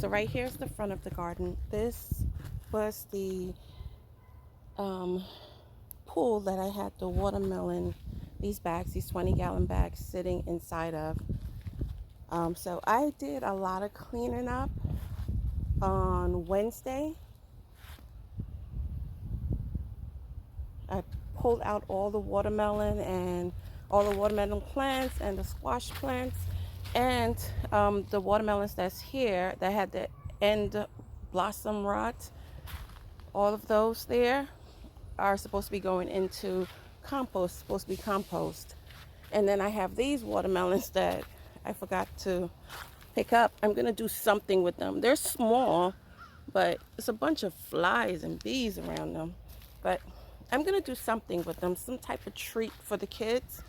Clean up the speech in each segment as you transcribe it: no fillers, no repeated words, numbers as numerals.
So right here is the front of the garden. This was the pool that I had the watermelon, these bags, these 20-gallon bags sitting inside of. So I did a lot of cleaning up on Wednesday. I pulled out all the watermelon and all the watermelon plants and the squash plants, and the watermelons that's here that had the end blossom rot. All of those there are supposed to be going into compost, supposed to be compost. And then I have these watermelons that I forgot to pick up. I'm gonna do something with them. They're small, but it's a bunch of flies and bees around them. But I'm gonna do something with them, some type of treat for the kids.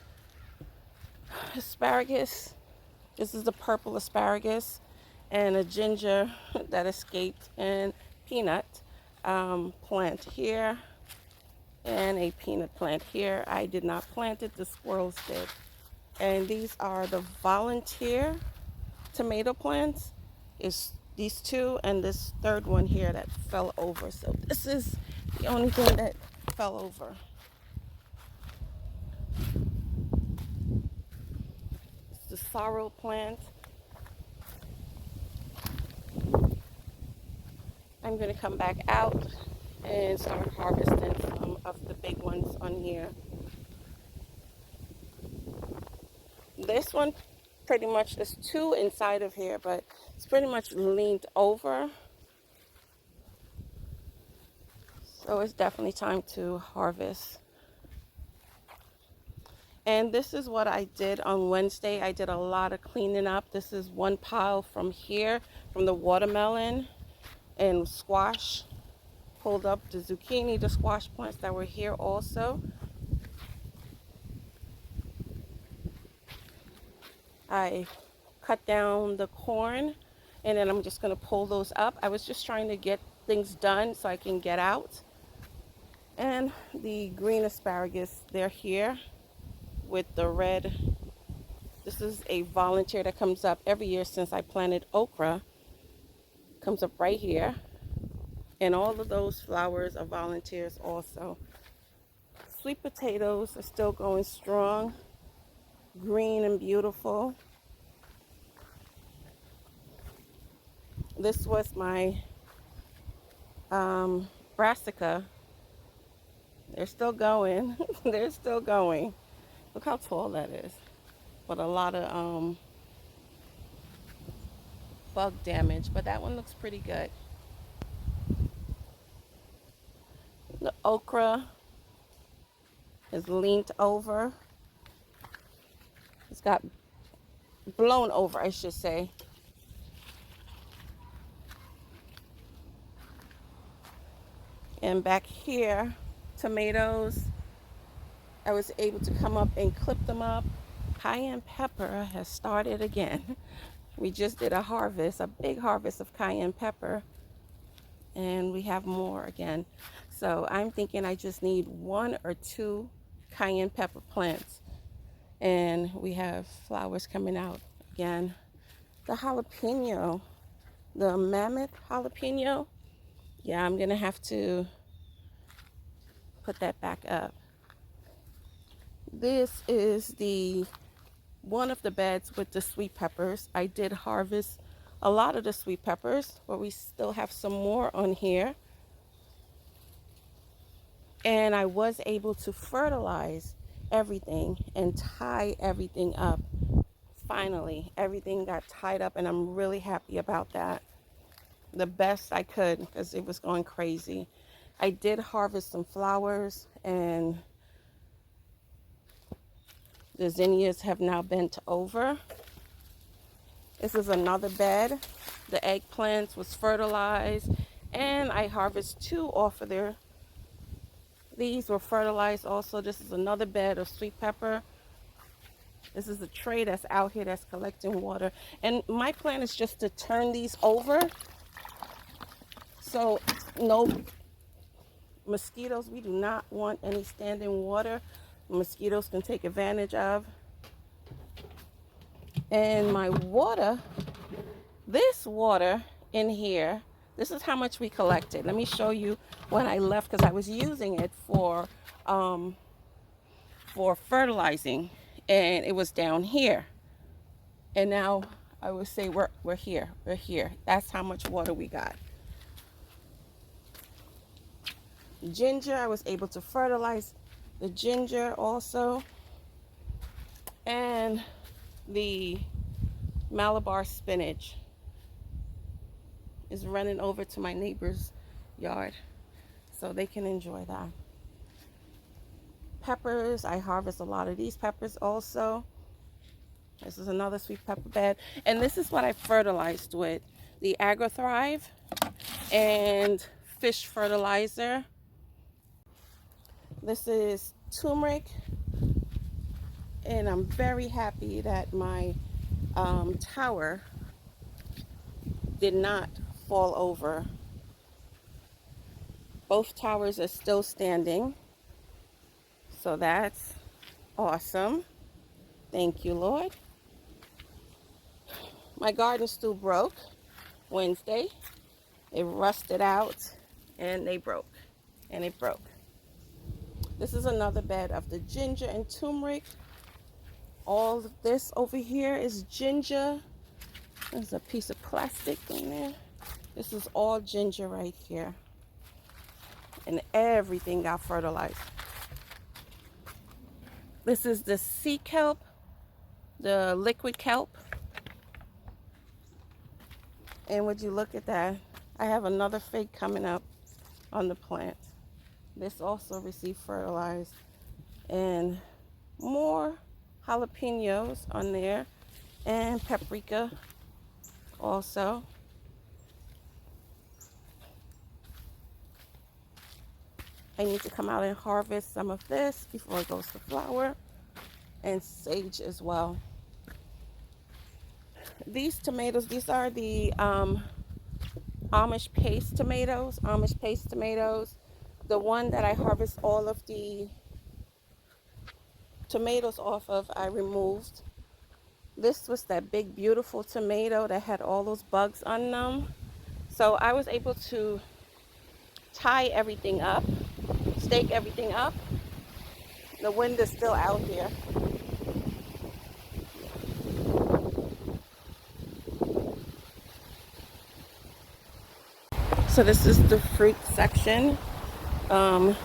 Asparagus. This is the purple asparagus, and a ginger that escaped, and peanut plant here, and a peanut plant here. I did not plant it, the squirrels did. And these are the volunteer tomato plants. Is these two and this third one here that fell over. So this is the only thing that fell over. It's the sorrel plant. I'm going to come back out and start harvesting some of the big ones on here. This one pretty much, there's two inside of here, but it's pretty much leaned over. So it's definitely time to harvest. And this is what I did on Wednesday. I did a lot of cleaning up. This is one pile from here, from the watermelon and squash. Pulled up the zucchini, the squash plants that were here also. I cut down the corn, and then I'm just going to pull those up. I was just trying to get things done so I can get out. And the green asparagus, they're here with the red. This is a volunteer that comes up every year since I planted okra. Comes up right here. And all of those flowers are volunteers also. Sweet potatoes are still going strong. Green and beautiful. This was my Brassica. They're still going. They're still going. Look how tall that is. But a lot of bug damage. But that one looks pretty good. The okra is leaned over. It's got blown over, I should say. And back here, tomatoes, I was able to come up and clip them up. Cayenne pepper has started again. We just did a harvest, a big harvest of cayenne pepper, and we have more again. So I'm thinking I just need 1 or 2 cayenne pepper plants, and we have flowers coming out again. The jalapeno, the mammoth jalapeno, yeah, I'm gonna have to put that back up. This is the one of the beds with the sweet peppers. I did harvest a lot of the sweet peppers, but we still have some more on here. And I was able to fertilize everything and tie everything up. Finally, everything got tied up, and I'm really happy about that. The best I could, because it was going crazy. I did harvest some flowers, and the zinnias have now bent over. This is another bed. The eggplants was fertilized, and I harvested 2 off of there. These were fertilized also. This is another bed of sweet pepper. This is a tray that's out here that's collecting water. And my plan is just to turn these over so no mosquitoes. We do not want any standing water mosquitoes can take advantage of. And my water, this water in here. This is how much we collected. Let me show you when I left, because I was using it for fertilizing, and it was down here. And now I would say we're here. We're here. That's how much water we got. Ginger, I was able to fertilize the ginger also. And the Malabar spinach is running over to my neighbor's yard, so they can enjoy that. Peppers, I harvest a lot of these peppers also. This is another sweet pepper bed, and this is what I fertilized with: the AgroThrive and fish fertilizer. This is turmeric, and I'm very happy that my tower did not fall over. Both towers are still standing, so that's awesome. Thank you, Lord. My garden stool broke Wednesday. It rusted out and it broke. This is another bed of the ginger and turmeric. All of this over here is ginger. There's a piece of plastic in there. This is all ginger right here. And everything got fertilized. This is the sea kelp, the liquid kelp. And would you look at that? I have another fig coming up on the plant. This also received fertilized. And more jalapenos on there. And paprika also. I need to come out and harvest some of this before it goes to flower. And sage as well. These tomatoes, these are the Amish paste tomatoes. The one that I harvest all of the tomatoes off of, I removed. This was that big beautiful tomato that had all those bugs on them. So I was able to tie everything up, stake everything up. The wind is still out here. So this is the fruit section. The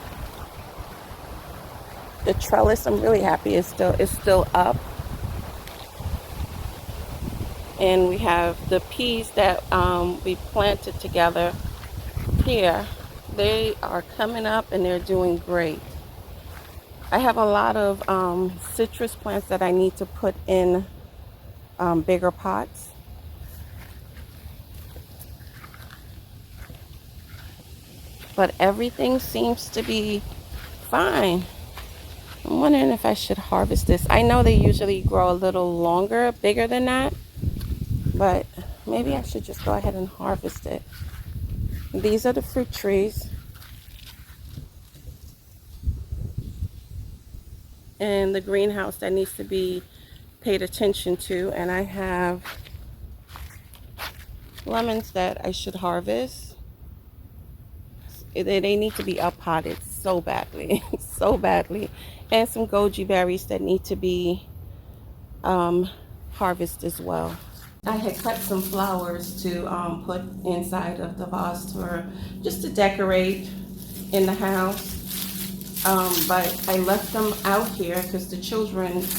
trellis, I'm really happy, is still up. And we have the peas that we planted together here. They are coming up and they're doing great. I have a lot of citrus plants that I need to put in bigger pots. But everything seems to be fine. I'm wondering if I should harvest this. I know they usually grow a little longer, bigger than that. But maybe I should just go ahead and harvest it. These are the fruit trees. And the greenhouse that needs to be paid attention to. And I have lemons that I should harvest. They need to be uppotted so badly, so badly. And some goji berries that need to be harvested as well. I had cut some flowers to put inside of the vase just to decorate in the house. But I left them out here because the children's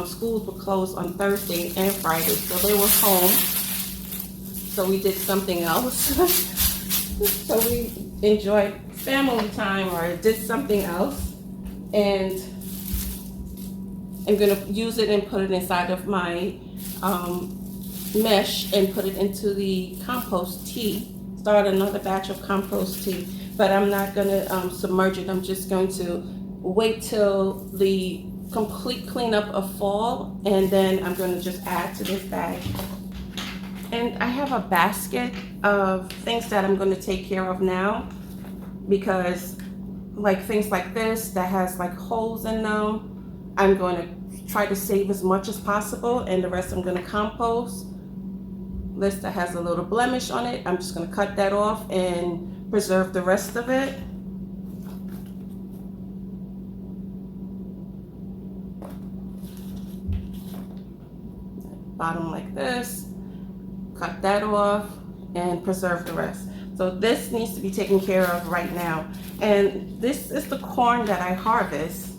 schools were closed on Thursday and Friday, so they were home. So we did something else. So we enjoyed family time or did something else. And I'm gonna use it and put it inside of my mesh and put it into the compost tea. Start another batch of compost tea, but I'm not gonna submerge it. I'm just going to wait till the complete cleanup of fall, and then I'm gonna just add to this bag. And I have a basket of things that I'm going to take care of now, because like things like this that has like holes in them, I'm going to try to save as much as possible, and the rest I'm going to compost. list that has a little blemish on it. I'm just going to cut that off and preserve the rest of it. Bottom like this, cut that off and preserve the rest. So this needs to be taken care of right now. And this is the corn that I harvest.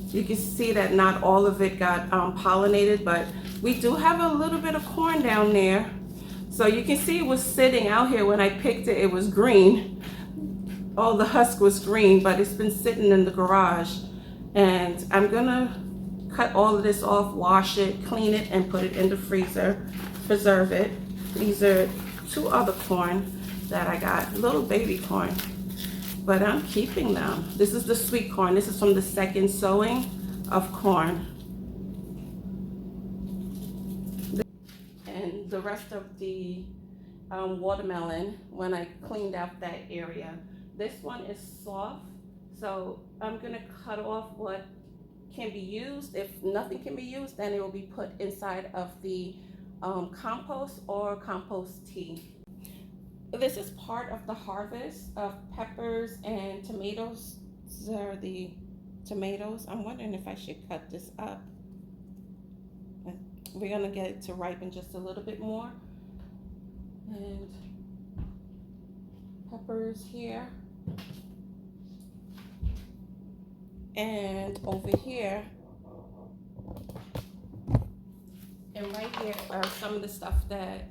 You can see that not all of it got pollinated, but we do have a little bit of corn down there. So you can see it was sitting out here. When I picked it, it was green. All the husk was green, but it's been sitting in the garage. And I'm gonna cut all of this off, wash it, clean it, and put it in the freezer, preserve it. These are 2 other corn that I got, little baby corn, but I'm keeping them. This is the sweet corn. This is from the second sowing of corn. And the rest of the watermelon, when I cleaned out that area, this one is soft, so I'm gonna cut off what can be used. If nothing can be used, then it will be put inside of the compost or compost tea. This is part of the harvest of peppers and tomatoes. These are the tomatoes. I'm wondering if I should cut this up. We're gonna get it to ripen just a little bit more. And peppers here. And over here, and right here are some of the stuff that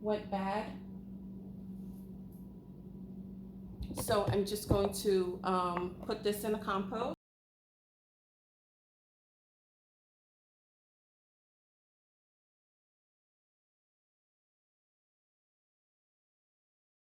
went bad. So I'm just going to put this in the compost.